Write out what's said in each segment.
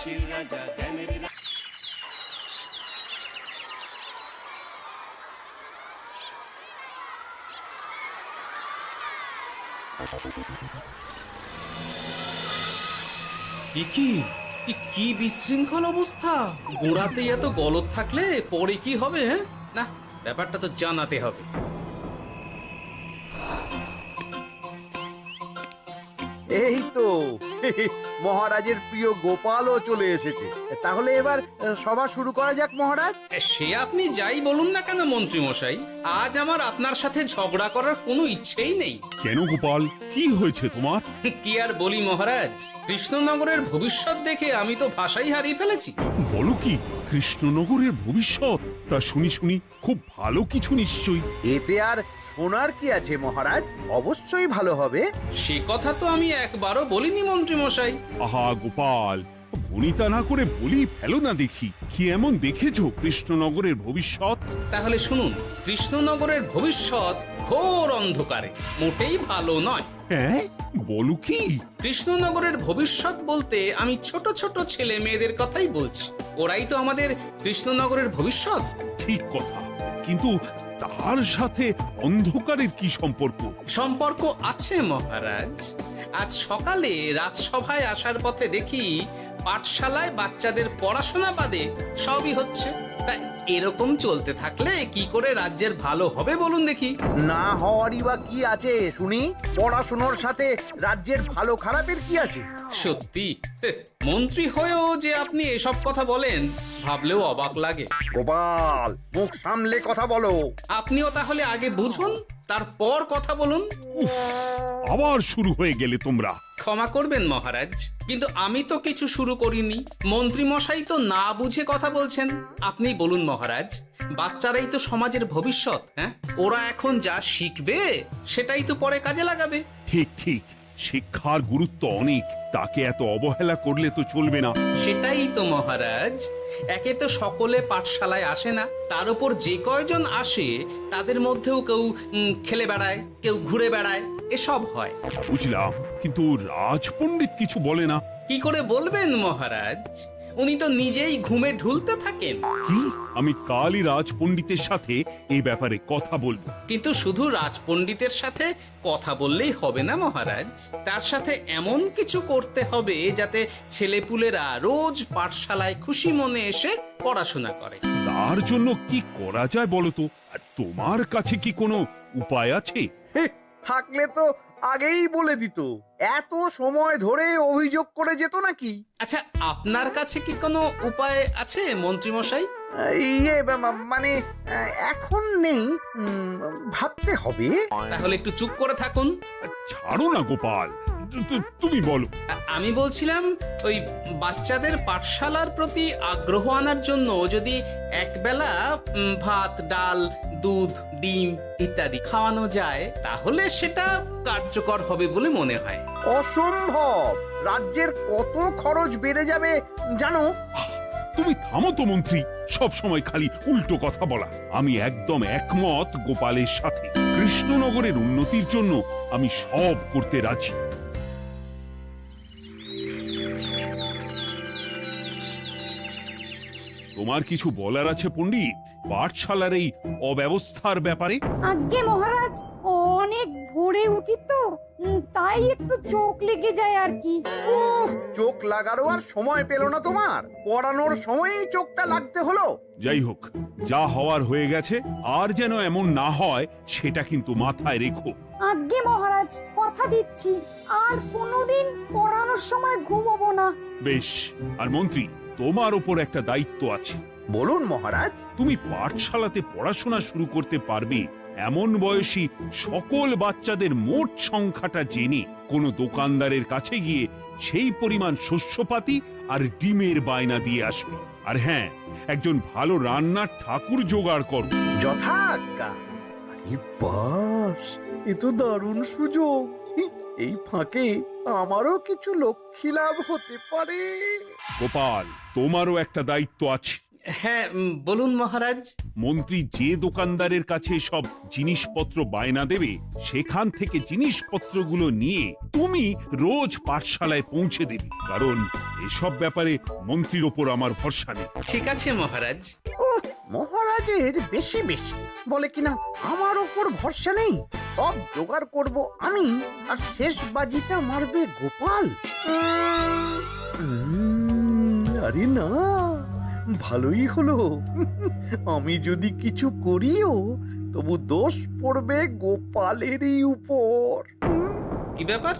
রাশির রাজা জ্ঞানের কি বিশৃঙ্খল অবস্থা! গোড়াতেই এত গলদ থাকলে পরে কি হবে? হ্যাঁ, না, ব্যাপারটা তো জানাতে হবে। এই তো মহারাজের প্রিয় গোপালও চলে এসেছে। তাহলে এবার সভা শুরু করা যাক মহারাজ। সে আপনি যাই বলুন না কেন মন্ত্রী মশাই, আজ আমার আপনার সাথে ঝগড়া করার কোনো ইচ্ছেই নেই। কেন গোপাল, কি হয়েছে তোমার? কি আর বলি মহারাজ, কৃষ্ণনগরের ভবিষ্যৎ দেখে আমি তো ভাষাই হারিয়ে ফেলেছি। বলো কি, কৃষ্ণনগরের ভবিষ্যৎ? তা শুনি শুনি, খুব ভালো কিছু নিশ্চয়ই। এতে আর শোনার কি আছে মহারাজ, অবশ্যই ভালো হবে। সে কথা তো আমি একবারও বলিনি মন্ত্রী মশাই। আহা গোপাল, ভনিতা না করে বলি ফেলো না দেখি, কি এমন দেখেছো কৃষ্ণনগরের ভবিষ্যৎ? তাহলে শুনুন, কৃষ্ণনগরের ভবিষ্যৎ ঘোর অন্ধকারে, মোটেই ভালো নয়। হ্যাঁ, বলো কি? কৃষ্ণনগরের ভবিষ্যৎ বলতে আমি ছোট ছোট ছেলে মেয়েদের কথাই বলছি। ওরাই তো আমাদের কৃষ্ণনগরের ভবিষ্যৎ। ঠিক কথা, কিন্তু তার সাথে অন্ধকারের কি সম্পর্ক? সম্পর্ক আছে মহারাজ। আজ সকালে রাজসভায় আসার পথে দেখি পাঠশালায় বাচ্চাদের পড়াশোনা বাদে সবই হচ্ছে। তা এরকম চলতে থাকলে কি করে রাজ্যের ভালো হবে বলুন দেখি? না হওয়ারই বা কি আছে শুনি? পড়াশোনার সাথে রাজ্যের ভালো খারাপের কি আছে? সত্যি মন্ত্রী হয়েও যে আপনি এসব কথা বলেন ভাবলেও অবাক লাগে। গোপাল, মুখ সামলে কথা বলো। আপনিও তাহলে আগে বুঝুন, তারপর কথা বলুন। উফ, আবার শুরু হয়ে গেলে তোমরা। ক্ষমা করবেন মহারাজ, কিন্তু আমি তো কিছু শুরু করিনি। মন্ত্রী মশাই তো না বুঝে কথা বলছেন। আপনি বলুন মহারাজ, বাচ্চারাই তো সমাজের ভবিষ্যৎ। হ্যাঁ, ওরা এখন যা শিখবে সেটাই তো পরে কাজে লাগাবে। ঠিক ঠিক, শিক্ষার গুরুত্ব অনেক, তাকে এত অবহেলা করলে তো চলবে না। সেটাই তো মহারাজ, একে তো সকলে পাঠশালায় আসে না, তার উপর যে কয়জন আসে তাদের মধ্যেও কেউ খেলে বেড়ায়, কেউ ঘুরে বেড়ায়, এসব হয়। বুঝলাম, কিন্তু রাজপণ্ডিত কিছু বলে না। কি করে বলবেন মহারাজ? উনি তো নিজেই ঘুমে ঢুলতে থাকেন। কি? আমি কালই রাজপণ্ডিতের সাথে এই ব্যাপারে কথা বলবো। কিন্তু শুধু রাজপণ্ডিতের সাথে কথা বললেই হবে না মহারাজ, তার সাথে এমন কিছু করতে হবে যাতে ছেলেপুলেরা রোজ পাঠশালায় খুশি মনে এসে পড়াশোনা করে। তার জন্য কি করা যায় বলো তো? আর তোমার কাছে কি কোনো উপায় আছে? থাকলে তো আগেই বলে দিত, এত সময় ধরে অভিযোগ করে যেত নাকি? আচ্ছা, আপনার কাছে কি কোনো উপায় আছে মন্ত্রী মশাই? মানে এখন নেই, ভাবতে হবে। তাহলে একটু চুপ করে থাকুন। ছাড়ো না গোপাল, তুমি বলো। আমি বলছিলাম, ওই বাচ্চাদের পাঠশালার প্রতি আগ্রহ আনার জন্য যদি একবেলা ভাত, ডাল, দুধ, ডিম ইত্যাদি খাওয়ানো যায় তাহলে সেটা কার্যকর হবে বলে মনে হয়। অসম্ভব! রাজ্যের কত খরচ বেড়ে যাবে জানো? তুমি থামো তো মন্ত্রী, সব সময় খালি উল্টো কথা বলা। আমি একদম একমত গোপালের সাথে। কৃষ্ণনগরের উন্নতির জন্য আমি সব করতে রাজি। তোমার কিছু বলার আছে পণ্ডিত, পাঠশালার এই অব্যবস্থার ব্যাপারে? আজ্ঞে মহারাজ, অনেক ভোরে উঠি তো, তাই একটু চোখ লেগে যায় আর কি। চোখ লাগারও আর সময় পেল না তোমার? পড়ানোর সময়ই চোখটা লাগতে হলো। যাই হোক, যা হওয়ার হয়ে গেছে, আর যেন এমন না হয় সেটা কিন্তু মাথায় রেখো। আজ্ঞে মহারাজ, কথা দিচ্ছি আর কোনোদিন পড়ানোর সময় ঘুমোবো না। বেশ, আর মন্ত্রী, তোমার ওপর একটা দায়িত্ব আছে। বলুন মহারাজ। তুমি পাঠশালাতে পড়াশোনা শুরু করতে পারবে এমন বয়সী সকল বাচ্চাদের মোট সংখ্যাটা জেনে কোনো দোকানদারের কাছে গিয়ে সেই পরিমাণ শস্যপাতি আর ডিমের বায়না দিয়ে আসবে। আর হ্যাঁ, একজন ভালো রান্নার ঠাকুর জোগাড় করো। যথাজ্ঞা। আরে বাস, এ তো দারুণ সুযোগ। এই ফাঁকে আমারও কিছু লক্ষ্মী লাভ হতে পারে। গোপাল, তোমারও একটা দায়িত্ব আছে। হ্যাঁ, বলুন মহারাজ। মন্ত্রী যে দোকানদারের কাছে সব জিনিসপত্র বায়না দেবে সেখান থেকে জিনিসপত্রগুলো নিয়ে তুমি রোজ পাঠশালায় পৌঁছে দেবে, কারণ এসব ব্যাপারে মন্ত্রীর ওপর আমার ভরসা নেই। ঠিক আছে মহারাজ। ও মহারাজের বেশি বেশি বলে কিনা আমার ওপর ভরসা নেই। সব জোগাড় করব আমি, আর শেষ বাজিটা মারবে গোপাল। আরে না, ভালোই হলো। আমি যদি কিছু করিও তবু দোষ পড়বে গোপালেরই উপর। কি ব্যাপার,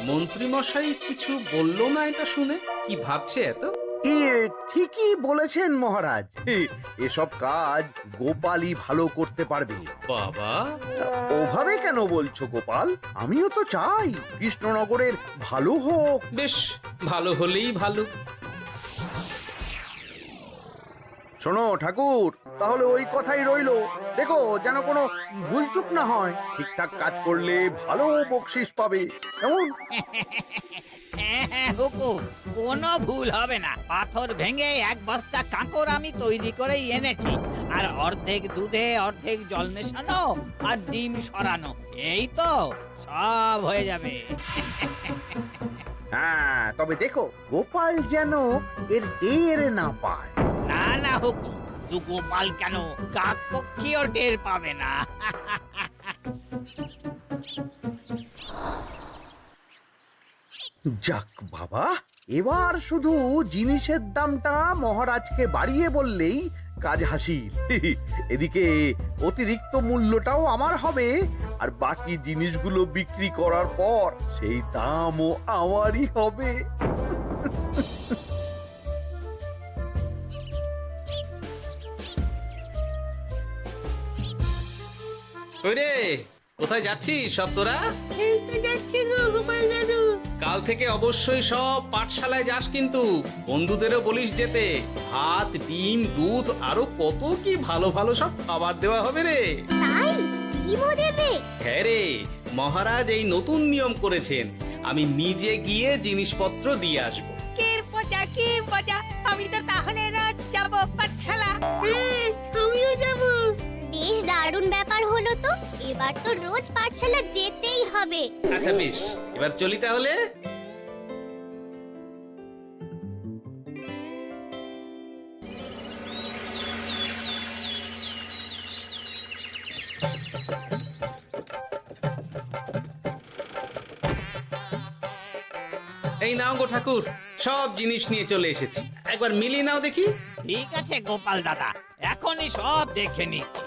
মন্ত্রী মশাই কিছু বললো না এটা শুনে? কি ভাবছে এত? ঠিকই বলেছেন মহারাজ, এসব কাজ গোপালই ভালো করতে পারবে। বাবা, ওভাবে কেন বলছো গোপাল? আমিও তো চাই কৃষ্ণনগরের ভালো হোক। বেশ, ভালো হলেই ভালো। শোনো ঠাকুর, তাহলে ওই কথাই রইলো। দেখো যেন কোনো ভুলচুক না হয়। ঠিকঠাক কাজ করলে ভালো বকশিস পাবে, কেমন? হ্যাঁ হুকুম, কোনো ভুল হবে না। পাথর ভেঙে এক বস্তা কাঁকর আমি তৈরি করেই এনেছি, আর অর্ধেক দুধে অর্ধেক জল মেশানো আর ডিম সরানো, এই তো সব হয়ে যাবে। হ্যাঁ, তবে দেখো গোপাল যেন এর টের না পায়। না না হুকুম, দু গোপাল কেন, কাক পক্ষীও টের পাবে না। যাক বাবা, এবার শুধু জিনিসের দামটা মহারাজকে বাড়িয়ে বললেই কাজ হাসিল। এদিকে অতিরিক্ত মূল্যটাও আমার হবে, আর বাকি জিনিসগুলো বিক্রি করার পর সেই দামও আমারই হবে। রে, কোথায় যাচ্ছিস সব তোরা? কাল থেকে অবশ্যই সব পাঠশালায় যাস, কিন্তু বন্ধুদেরও বলিস যেতে। ভাত, ডিম, দুধ আরো কত কি ভালো ভালো সব খাবার দেওয়া হবে রে। তাই ডিমও দেবে? হ্যাঁ রে, মহারাজ এই নতুন নিয়ম করেছেন। আমি নিজে গিয়ে জিনিসপত্র দিয়ে আসবো। কে মজা, আমি তো তাহলে রোজ যাব পাঠশালা। আমিও যাব। বেশ দারুণ ব্যাপার হলো তো, এবার তো রোজ পাঠশালা যেতেই হবে। আচ্ছা বেশ, এবার চলি তাহলে। এই নাও গো ঠাকুর, সব জিনিস নিয়ে চলে এসেছি। একবার মিলিয়ে নাও দেখি। ঠিক আছে গোপাল দাদা, এখনই সব দেখে নিচ্ছি।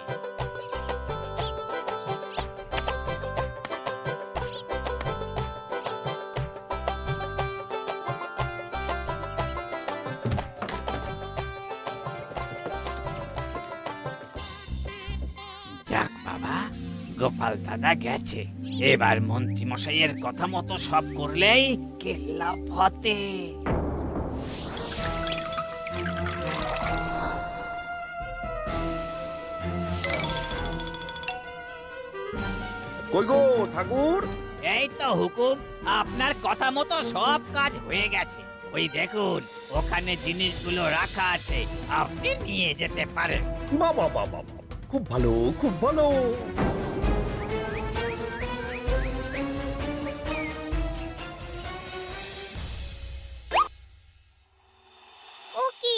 যাক বাবা, গোপাল দাদা গেছে। এবার মন্ত্রী মশাইয়ের কথা মতো সব করলেই কেল্লা ফতে। কই গো ঠাকুর? এই তো হুকুম, আপনার কথা মতো সব কাজ হয়ে গেছে। ওই দেখুন, ওখানে জিনিসগুলো রাখা আছে, আপনি নিয়ে যেতে পারেন। বাবা বাবা, খুব ভালো, খুব ভালো। ও কি,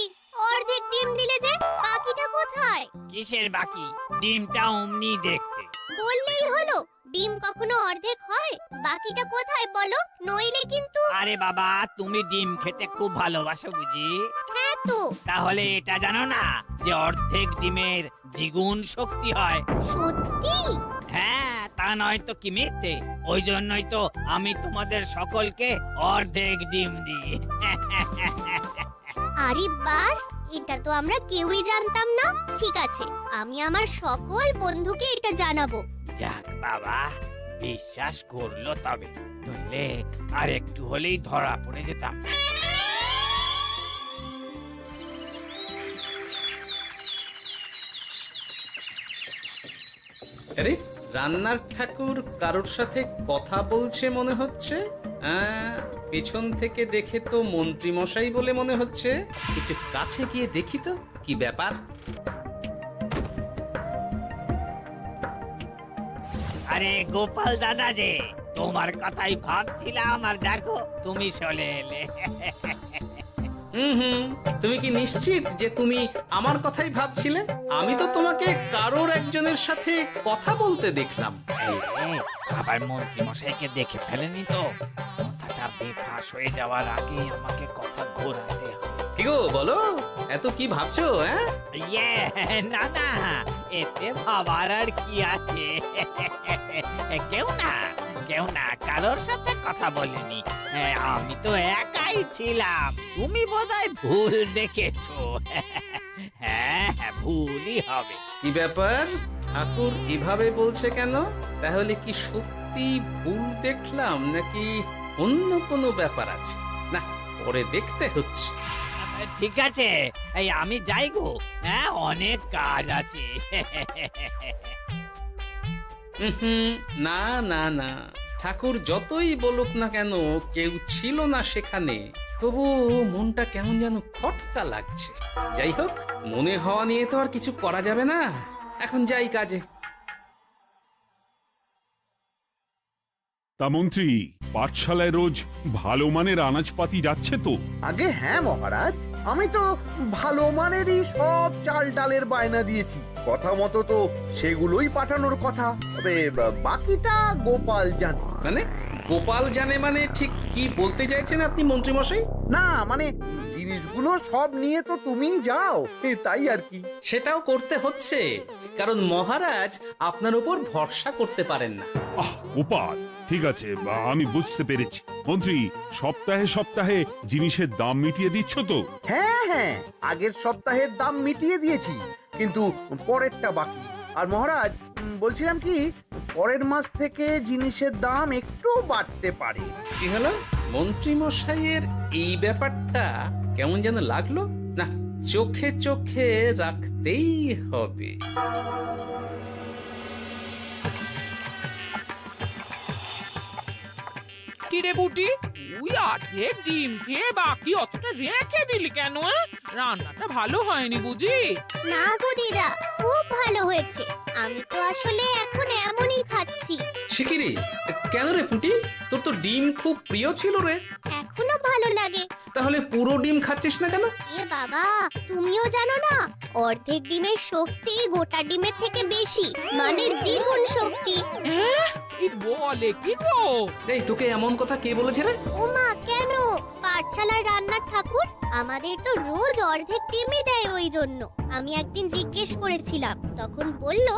অর্ধেক ডিম দিলে যে, বাকিটা কোথায়? কিসের বাকি? ডিমটা অমনি দেখতে। বললেই হলো, ডিম কখনো অর্ধেক হয়? বাকিটা কোথায় বলো, নইলে কিন্তু। আরে বাবা, তুমি ডিম খেতে খুব ভালোবাসো বুঝি? হ্যাঁ তো। তাহলে এটা জানো না যে অর্ধেক ডিমের দ্বিগুণ শক্তি হয়? সত্যি? হ্যাঁ, তা নয় তো কি মিথ্যে? ওই জন্যই তো আমি তোমাদের সকলকে অর্ধেক ডিম দিই। আরে বাস, এটা তো আমরা কেউই জানতাম না। ঠিক আছে, আমি আমার সকল বন্ধুকে এটা জানাবো। যাক বাবা, বিশ্বাস করলো তবে, নইলে আর একটু হলেই ধরা পড়ে যেতাম। আরে, রান্নার ঠাকুর কারোর সাথে কথা বলছে মনে হচ্ছে। পেছন থেকে দেখে তো মন্ত্রী মশাই বলে মনে হচ্ছে। একটু কাছে গিয়ে দেখি তো। কি ব্যাপার? আরে গোপাল দাদা যে, তোমার কথাই ভাবছিলাম আর দেখো তুমি চলে এলে। হুম, তুমি কি নিশ্চিত যে তুমি আমার কথাই ভাবছিলে? আমি তো তোমাকে কারোর একজনের সাথে কথা বলতে দেখলাম। আবার মন্ত্রী মশাইকে দেখে ফেলেনি তো? কথাটা বেফাঁস হয়ে যাওয়ার আগে আমাকে কথা ঘোরাতে হবে। কি গো বলো, এত কি ভাবছো? হ্যাঁ, ইয়ে, না না, এতে ভাবার আর কি আছে? কেউ না কারোর সাথে কথা বলিনি। আমি তো একাই ছিলাম। তুমি বোধহয় ভুল দেখেছো। হ্যাঁ, ভুলই হবে। কি ব্যাপার? ঠাকুর এভাবে বলছে কেন? তাহলে কি সত্যি ভুল দেখলাম নাকি অন্য কোনো ব্যাপার আছে? না, পরে দেখতে হচ্ছে। ঠিক আছে, এই আমি যাই গো। হ্যাঁ, অনেক কাজ আছে। হুম, না না না, ঠাকুর যতই বলুক না কেন কেউ ছিল না সেখানে, তবু মনটা কেমন যেন খটকা লাগছে। যাই হোক, মনে হওয়া নিয়ে তো আর কিছু করা যাবে না। এখন যাই কাজে। তা মন্ত্রী, পাঠশালায় রোজ ভালো মানের আনাজপাতি যাচ্ছে তো? আগে হ্যাঁ মহারাজ, আমি তো ভালো মানেরই সব চাল ডালের বায়না দিয়েছি। কথা মতো তো সেগুলোই পাঠানোর কথা। তবে বাকিটা গোপাল জানে। মানে গোপাল জানে মানে ঠিক কি বলতে চাইছেন আপনি মন্ত্রী মশাই? না মানে জিনিসগুলো সব নিয়ে তো তুমিই যাও, তাই আর কি। সেটাও করতে হচ্ছে, কারণ মহারাজ আপনার উপর ভরসা করতে পারেন না। গোপাল, ঠিক আছে, আমি বুঝতে পেরেছি। মন্ত্রী, সপ্তাহে সপ্তাহে জিনিসের দাম মিটিয়ে দিচ্ছ তো? হ্যাঁ, আগের সপ্তাহের দাম মিটিয়ে দিয়েছি, কিন্তু পরেরটা বাকি। আর মহারাজ, বলছিলাম কি, পরের মাস থেকে জিনিসের দাম একটু বাড়তে পারে। কি হলো? মন্ত্রী মশাইয়ের এই ব্যাপারটা কেমন যেন লাগলো না, চোখে চোখে রাখতেই হবে। কিরে বুটি, তুই অর্ধেক ডিম খেয়ে বাকি অতটা রেখে দিলি কেন? রান্নাটা ভালো হয়নি বুঝি? না গো দিদা, খুব ভালো হয়েছে। আমি তো আসলে এখন এমনই খাচ্ছি। শিখিরি, কেন রে পুটি? তোর তো ডিম খুব প্রিয় ছিল রে। এখনো ভালো লাগে। তাহলে পুরো ডিম খাচ্ছিস না কেন? এ বাবা, তুমিও জানো না, অর্ধেক ডিমের শক্তি গোটা ডিমের থেকে বেশি, মানে দ্বিগুণ শক্তি। কি বলে কি গো? এই, তোকে এমন কথা কে বলেছে রে? ওমা, কেন? পাঠশালার রান্নার ঠাকুর আমাদের তো রোজ অর্ধেক ডিমই দেয়, ওই জন্য আমি একদিন জিজ্ঞেস করেছিলাম, তখন বলল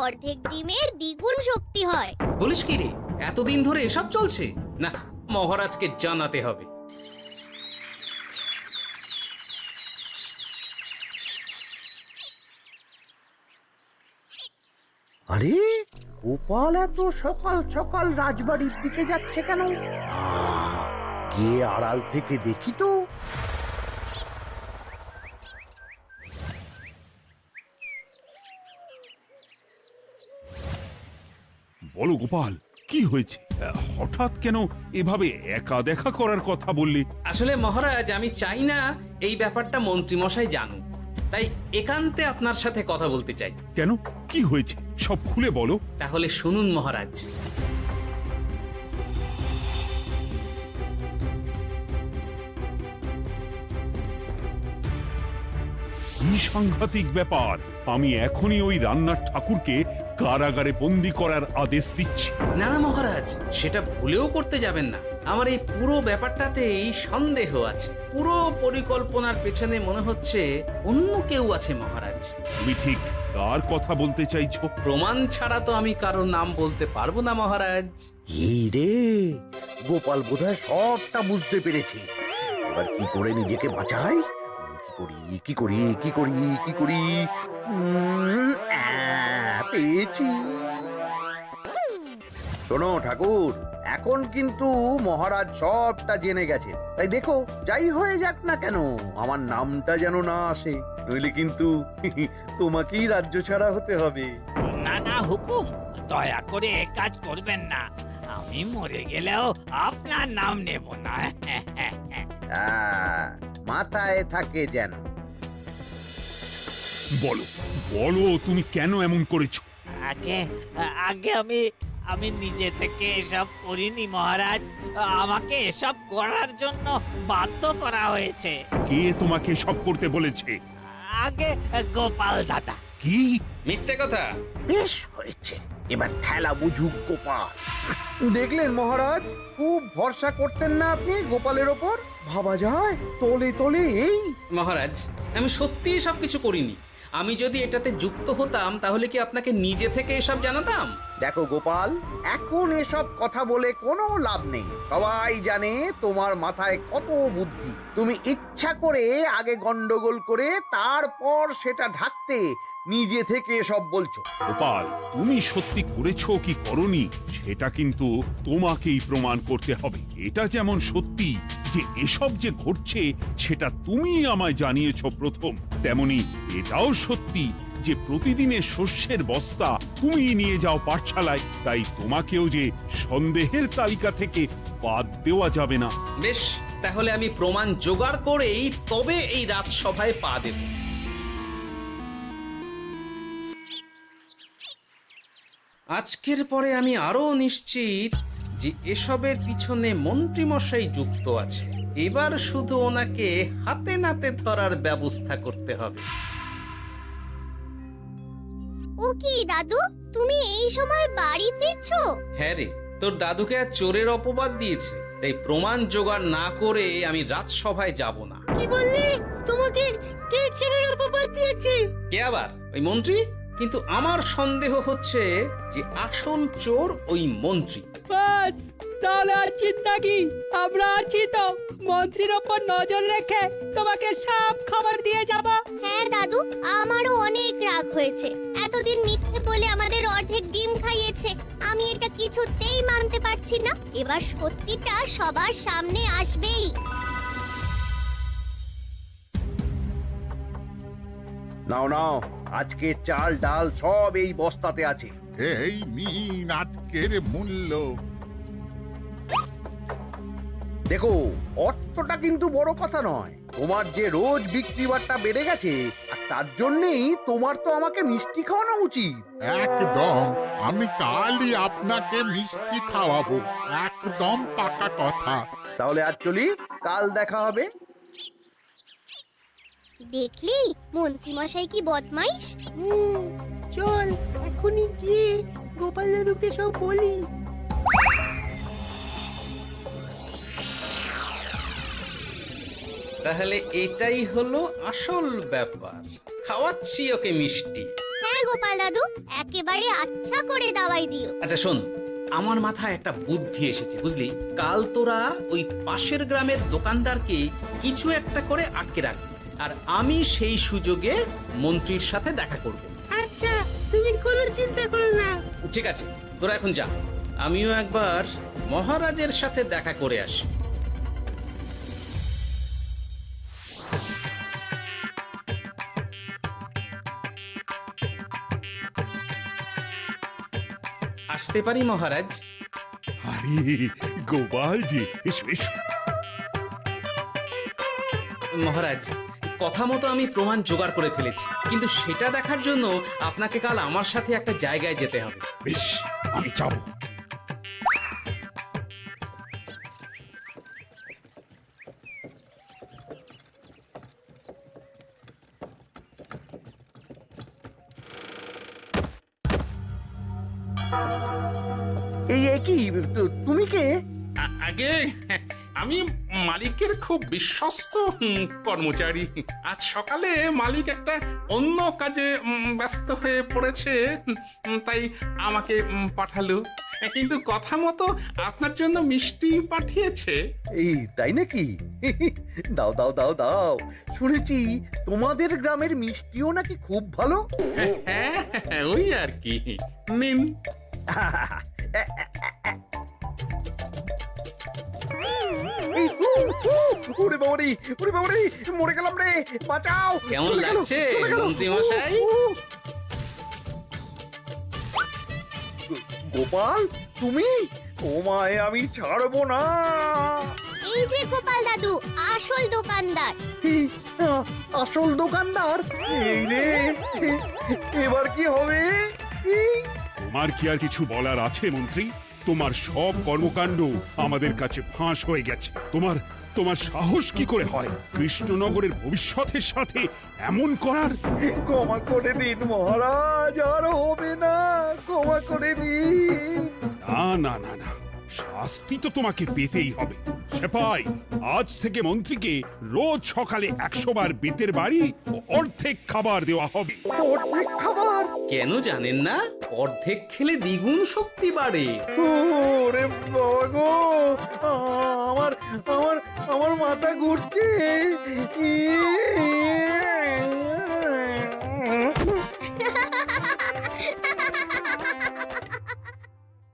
অর্ধেক ডিমের দ্বিগুণ শক্তি হয়। বলিস কি রে? এতদিন ধরে এসব চলছে? না, মহারাজকে জানাতে হবে। আরে গোপাল এত সকাল সকাল রাজবাড়ির দিকে যাচ্ছে কেন? গিয়ে আড়াল থেকে দেখি তো। বলো গোপাল, কি হয়েছে? হঠাৎ কেন এভাবে একা দেখা করার কথা বললে? আসলে মহারাজ, আমি চাই না এই ব্যাপারটা মন্ত্রী মশাই জানুক, তাই একান্তে আপনার সাথে কথা বলতে চাই। কেন, কি হয়েছে সব খুলে বলো। তাহলে শুনুন মহারাজ। কি সাংঘাতিক ব্যাপার! আমি এখনই ওই রান্নার ঠাকুরকে কারাগারে বন্দি করার আদেশ দিচ্ছি। না না মহারাজ, সেটা ভুলেও করতে যাবেন না। আমার এই পুরো ব্যাপারটাতেই সন্দেহ আছে। পুরো পরিকল্পনার পেছনে মনে হচ্ছে অন্য কেউ আছে মহারাজ। তুমি ঠিক কার কথা বলতে চাইছো? প্রমাণ ছাড়া তো আমি কারো নাম বলতে পারবো না মহারাজ। এই রে, গোপাল বোধহয় সবটা বুঝতে পেরেছে। এবার কি করে নিজেকে বাঁচাই? কি করি? পেয়েছি। শোনো ঠাকুর, এখন কিন্তু মহারাজ সবটা জেনে গেছে, তাই দেখো যাই হয়ে যাক না কেন আমার নামটা যেন না আসে, নইলে কিন্তু তোমাকেই রাজ্য ছাড়া হতে হবে। না না হুকুম, দয়া করে এ কাজ করবেন না। আমি মরে গেলেও আপনার নাম নেব না। মাথায় থাকে যেন। বলো বলো তুমি কেন এমন করেছো? আগে আগে আমি নিজে থেকে এসব করিনি মহারাজ। আমাকে এসব করার জন্য বাধ্য করা হয়েছে। কে তোমাকে সব করতে বলেছে? আগে গোপাল দাদা। কি? মিথ্যে কথা। বেশ হয়েছে, এবার ঠেলা বুঝুক গোপাল। দেখলেন মহারাজ, খুব ভরসা করতেন না আপনি গোপালের ওপর? ভাবা যায় তলে তলে এই। মহারাজ, আমি সত্যিই সবকিছু করিনি। আমি যদি এটাতে যুক্ত হতাম তাহলে কি আপনাকে নিজে থেকে এসব জানাতাম? দেখো গোপাল, এখন এসব কথা বলে কোনো লাভ নেই। সবাই জানে তোমার মাথায় কত বুদ্ধি। তুমি ইচ্ছা করে আগে গন্ডগোল করে তারপর সেটা ঢাকতে নিজে থেকে সব বলছো। গোপাল, তুমি সত্যি করেছো কি করনি সেটা কিন্তু তোমাকেই প্রমাণ করতে হবে। এটা যেমন সত্যি যে এসব যে ঘটছে সেটা তুমি আমায় জানিয়েছো প্রথম, তেমনি এটাও সত্যি যে প্রতিদিনের শস্যের বস্তা তুমি নিয়ে যাও পাঠশালায়, তাই তোমাকেও যে সন্দেহের তালিকা থেকে বাদ দেওয়া যাবে না। বেশ, তাহলে আমি প্রমাণ জোগাড় করেই তবে এই রাজসভায় পা দেব। আজকের পরে আমি আরো নিশ্চিত যে এসবের পিছনে মন্ত্রীমশাই যুক্ত আছে। এবার শুধু ওনাকে হাতে নাতে ধরার ব্যবস্থা করতে হবে। ও কি দাদু, তুমি এই সময় বাড়ি ফিরছো? হ্যাঁ রে, তোর দাদুকে আর চোরের অপবাদ দিয়েছে, তাই প্রমাণ জোগাড় না করে আমি রাজসভায় যাব না। কি বললি? তোমাকে কে চোরের অপবাদ দিয়েছে? কে আবার? ওই মন্ত্রী? কিন্তু আমার সন্দেহ হচ্ছে যে আসল চোর ওই মন্ত্রী। বাস, তাহলে আর চিন্তা কি? আমরা আছি তো, মন্ত্রীর ওপর নজর রেখে তোমাকে সব খবর দিয়ে যাব। হ্যাঁ দাদু, আমারও অনেক রাগ হয়েছে। এতদিন মিথ্যে বলে আমাদের অর্ধেক ডিম খাইয়েছে। আমি এটা কিছুতেই মানতে পারছি না। এবার সত্যিটা সবার সামনে আসবেই। নাও নাও, আজকের চাল ডাল সব এই বস্তাতে আছে। এই নিন আজকের মূল্য। দেখো, অর্থটা কিন্তু বড় কথা নয়। তোমার যে রোজ বিক্রি বাট্টা বেড়ে গেছে, আর তার জন্যই তোমার তো আমাকে মিষ্টি খাওয়ানো উচিত। একদম, আমি কালই আপনাকে মিষ্টি খাওয়াবো, একদম পাকা কথা। তাহলে আজ চলি, কাল দেখা হবে। দেখলি মন্ত্রী মশাই কি বদমাইশ। চল এখনই গিয়ে গোপাল দাদুকে সব বলি। তাহলে এটাই হলো আসল ব্যাপার। খাওয়াচ্ছি ওকে মিষ্টি। হ্যাঁ গোপাল দাদু, একেবারে আচ্ছা করে দাওয়াই দিও। আচ্ছা শোন, আমার মাথায় একটা বুদ্ধি এসেছে বুঝলি। কাল তোরা ওই পাশের গ্রামের দোকানদারকে কিছু একটা করে আটকে রাখ, আর আমি সেই সুযোগে মন্ত্রীর সাথে দেখা করব। আচ্ছা, তুমি কোনো চিন্তা করো না। ঠিক আছে, তোরা এখন যা, আমিও একবার মহারাজের সাথে দেখা করে আসি। আসতে পারি মহারাজ? আরে গোপাল জি, এসো এসো। মহারাজ, কথা মতো আমি প্রমাণ জোগাড় করে ফেলেছি, কিন্তু সেটা দেখার জন্য আপনাকে কাল আমার সাথে একটা জায়গায় যেতে হবে। বেশ, আমি যাব। এই কি, তুমি কে? আগে আমি মালিকের খুব বিশ্বস্ত কর্মচারী। আজ সকালে মালিক একটা অন্য কাজে ব্যস্ত হয়ে পড়েছে, তাই আমাকে পাঠালো। কিন্তু কথা মতো আপনার জন্য মিষ্টি পাঠিয়েছে। এই তাই নাকি? দাও দাও দাও দাও, শুনেছি তোমাদের গ্রামের মিষ্টিও নাকি খুব ভালো। হ্যাঁ, ওই আর কি। নিন। ওরে বাবারে, ওরে বাবারে, মরে গেলাম রে, বাঁচাও। কেমন চলে গেল, লাগছে চলে গেল। মন্ত্রী মশাই? গোপাল, তুমি? তোমায় আমি ছাড়বো না। এই যে গোপাল দাদু আসল দোকানদার। আসল দোকানদার? এই রে, এবার কি হবে? তোমার কি আর কিছু বলার আছে মন্ত্রী? তোমার সব কর্মকাণ্ড আমাদের কাছে ফাঁস হয়ে গেছে। তোমার সাহস কি করে হয় কৃষ্ণনগরের ভবিষ্যতের সাথে এমন করার? ক্ষমা করে দিন মহারাজ, আর হবে না, ক্ষমা করে দিন। না না না না, শাস্তি তো তোমাকে পেতেই হবে। সেপাই, আজ থেকে মন্ত্রীকে রোজ সকালে 100 বার বেতের বাড়ি ও অর্ধেক খাবার দেওয়া হবে। অর্ধেক খাবার? কেন জানেন না? অর্ধেক খেলে দ্বিগুণ শক্তি বাড়ে। ওরে বাবা গো, আমার আমার আমার মাথা ঘুরছে।